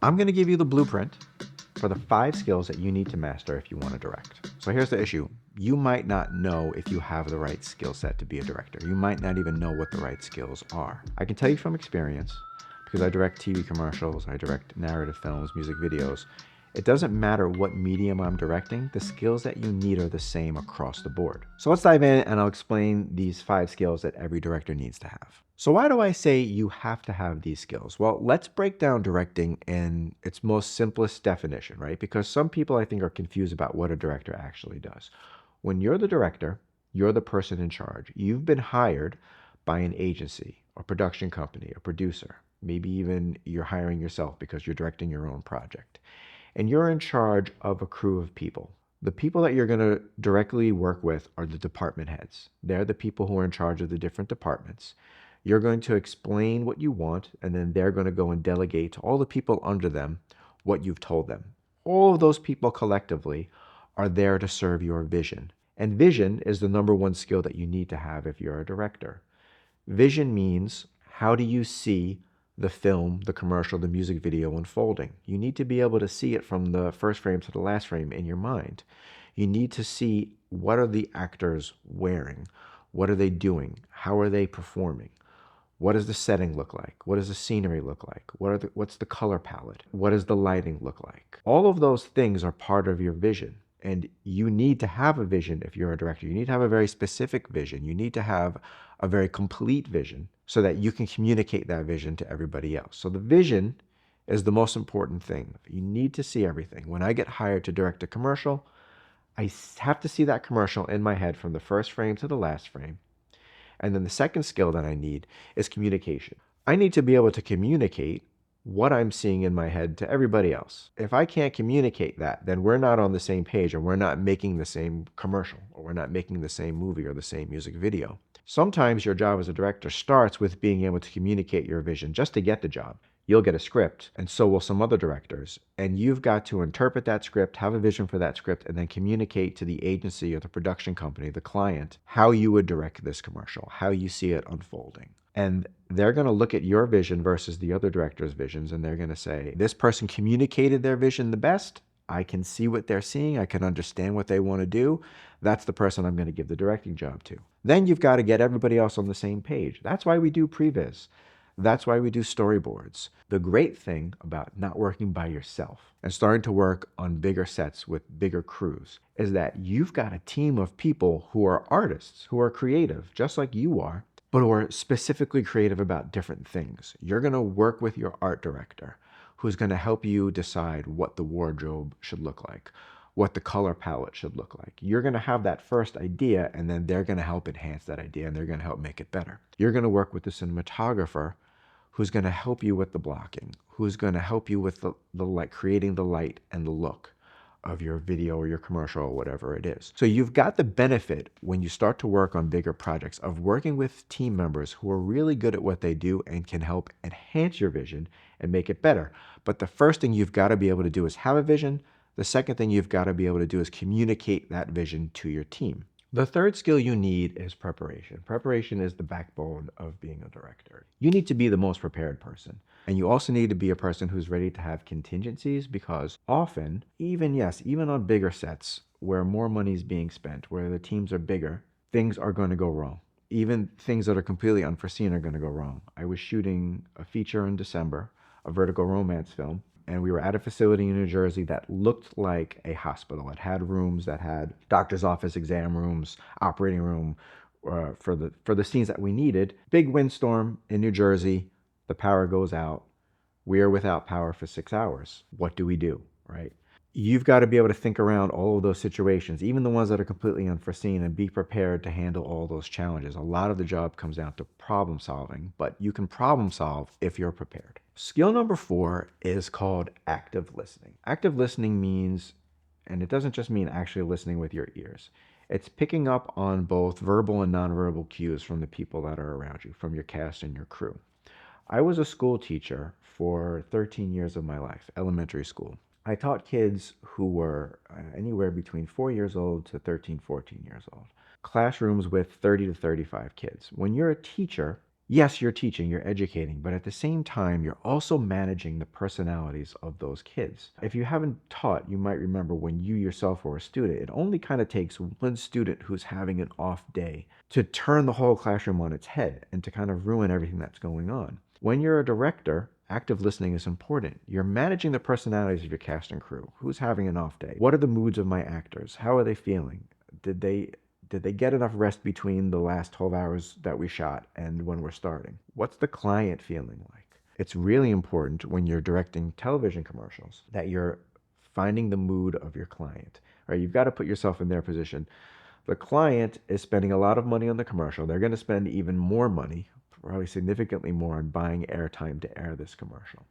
I'm going to give you the blueprint for the 5 skills that you need to master if you want to direct. So here's the issue. You might not know if you have the right skill set to be a director. You might not even know what the right skills are. I can tell you from experience, because I direct TV commercials, I direct narrative films, music videos. It doesn't matter what medium I'm directing, the skills that you need are the same across the board. So let's dive in and I'll explain these 5 skills that every director needs to have. So why do I say you have to have these skills? Well, let's break down directing in its most simplest definition, right? Because some people I think are confused about what a director actually does. When you're the director, you're the person in charge. You've been hired by an agency, a production company, a producer. Maybe even you're hiring yourself because you're directing your own project. And you're in charge of a crew of people. The people that you're going to directly work with are the department heads. They're the people who are in charge of the different departments. You're going to explain what you want, and then they're going to go and delegate to all the people under them what you've told them. All of those people collectively are there to serve your vision. And vision is the number one skill that you need to have if you're a director. Vision means, how do you see the film, the commercial, the music video unfolding? You need to be able to see it from the first frame to the last frame in your mind. You need to see, what are the actors wearing? What are they doing? How are they performing? What does the setting look like? What does the scenery look like? What's the color palette? What does the lighting look like? All of those things are part of your vision. And you need to have a vision if you're a director. You need to have a very specific vision. You need to have a very complete vision so that you can communicate that vision to everybody else. So the vision is the most important thing. You need to see everything. When I get hired to direct a commercial, I have to see that commercial in my head from the first frame to the last frame. And then the second skill that I need is communication. I need to be able to communicate what I'm seeing in my head to everybody else. If I can't communicate that, then we're not on the same page and we're not making the same commercial, or we're not making the same movie or the same music video. Sometimes your job as a director starts with being able to communicate your vision just to get the job. You'll get a script, and so will some other directors. And you've got to interpret that script, have a vision for that script, and then communicate to the agency or the production company, the client, how you would direct this commercial, how you see it unfolding. And they're going to look at your vision versus the other director's visions, and they're going to say, this person communicated their vision the best. I can see what they're seeing. I can understand what they want to do. That's the person I'm going to give the directing job to. Then you've got to get everybody else on the same page. That's why we do previs. That's why we do storyboards. The great thing about not working by yourself and starting to work on bigger sets with bigger crews is that you've got a team of people who are artists, who are creative, just like you are, but who are specifically creative about different things. You're going to work with your art director, who's going to help you decide what the wardrobe should look like, what the color palette should look like. You're going to have that first idea, and then they're going to help enhance that idea, and they're going to help make it better. You're going to work with the cinematographer, who's going to help you with the blocking, who's going to help you with the light, creating the light and the look of your video or your commercial or whatever it is. So you've got the benefit when you start to work on bigger projects of working with team members who are really good at what they do and can help enhance your vision and make it better. But the first thing you've got to be able to do is have a vision. The second thing you've got to be able to do is communicate that vision to your team. The third skill you need is preparation. Preparation is the backbone of being a director. You need to be the most prepared person. And you also need to be a person who's ready to have contingencies, because often, even on bigger sets where more money is being spent, where the teams are bigger, things are going to go wrong. Even things that are completely unforeseen are going to go wrong. I was shooting a feature in December, a vertical romance film, and we were at a facility in New Jersey that looked like a hospital. It had rooms that had doctor's office, exam rooms, operating room for the scenes that we needed. Big windstorm in New Jersey. The power goes out. We are without power for 6 hours. What do we do, right? You've got to be able to think around all of those situations, even the ones that are completely unforeseen, and be prepared to handle all those challenges. A lot of the job comes down to problem solving, but you can problem solve if you're prepared. Skill number 4 is called active listening. Active listening means, and it doesn't just mean actually listening with your ears, it's picking up on both verbal and nonverbal cues from the people that are around you, from your cast and your crew. I was a school teacher for 13 years of my life, elementary school. I taught kids who were anywhere between 4 years old to 13, 14 years old. Classrooms with 30 to 35 kids. When you're a teacher, Yes, you're teaching, you're educating, but at the same time, you're also managing the personalities of those kids. If you haven't taught, you might remember when you yourself were a student, it only kind of takes one student who's having an off day to turn the whole classroom on its head and to kind of ruin everything that's going on. When you're a director, active listening is important. You're managing the personalities of your cast and crew. Who's having an off day? What are the moods of my actors? How are they feeling? Did they did they get enough rest between the last 12 hours that we shot and when we're starting? What's the client feeling like? It's really important when you're directing television commercials that you're finding the mood of your client. Right? You've got to put yourself in their position. The client is spending a lot of money on the commercial. They're going to spend even more money, probably significantly more, on buying airtime to air this commercial.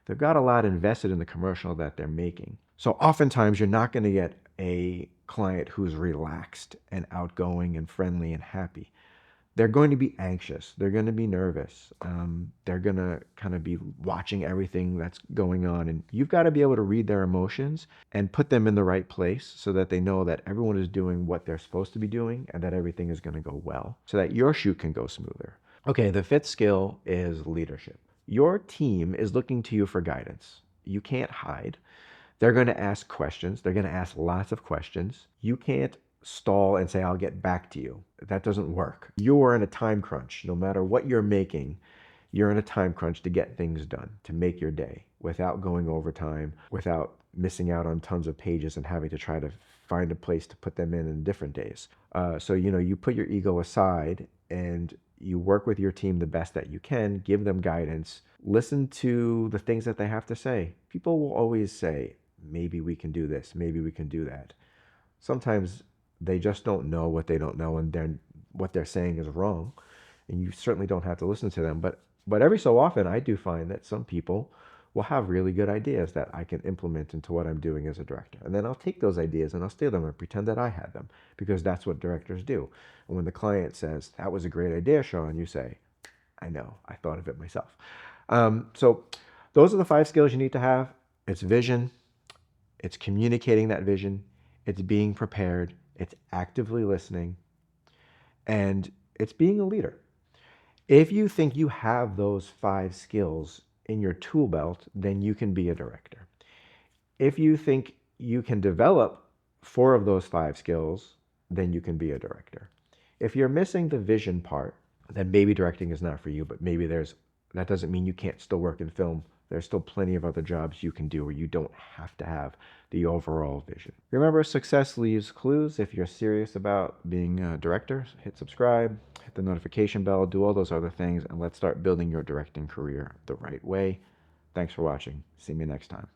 They've got a lot invested in the commercial that they're making. So oftentimes you're not going to get a client who's relaxed and outgoing and friendly and happy. They're going to be anxious. They're going to be nervous. They're going to kind of be watching everything that's going on. And you've got to be able to read their emotions and put them in the right place so that they know that everyone is doing what they're supposed to be doing and that everything is going to go well so that your shoot can go smoother. Okay, the fifth skill is leadership. Your team is looking to you for guidance. You can't hide. They're going to ask questions. They're going to ask lots of questions. You can't stall and say, I'll get back to you. That doesn't work. You are in a time crunch. No matter what you're making, you're in a time crunch to get things done, to make your day without going overtime, without missing out on tons of pages and having to try to find a place to put them in different days. So, you put your ego aside and you work with your team the best that you can, give them guidance, listen to the things that they have to say. People will always say, maybe we can do this, maybe we can do that. Sometimes they just don't know what they don't know, and what they're saying is wrong. And you certainly don't have to listen to them. But every so often, I do find that some people will have really good ideas that I can implement into what I'm doing as a director. And then I'll take those ideas and I'll steal them and pretend that I had them because that's what directors do. And when the client says, that was a great idea, Sean, you say, I know, I thought of it myself. So those are the 5 skills you need to have. It's vision, it's communicating that vision, it's being prepared, it's actively listening, and it's being a leader. If you think you have those 5 skills in your tool belt, then you can be a director. If you think you can develop 4 of those 5 skills, then you can be a director. If you're missing the vision part, then maybe directing is not for you, but maybe that doesn't mean you can't still work in film. There's still plenty of other jobs you can do where you don't have to have the overall vision. Remember, success leaves clues. If you're serious about being a director, hit subscribe, hit the notification bell, do all those other things, and let's start building your directing career the right way. Thanks for watching. See me next time.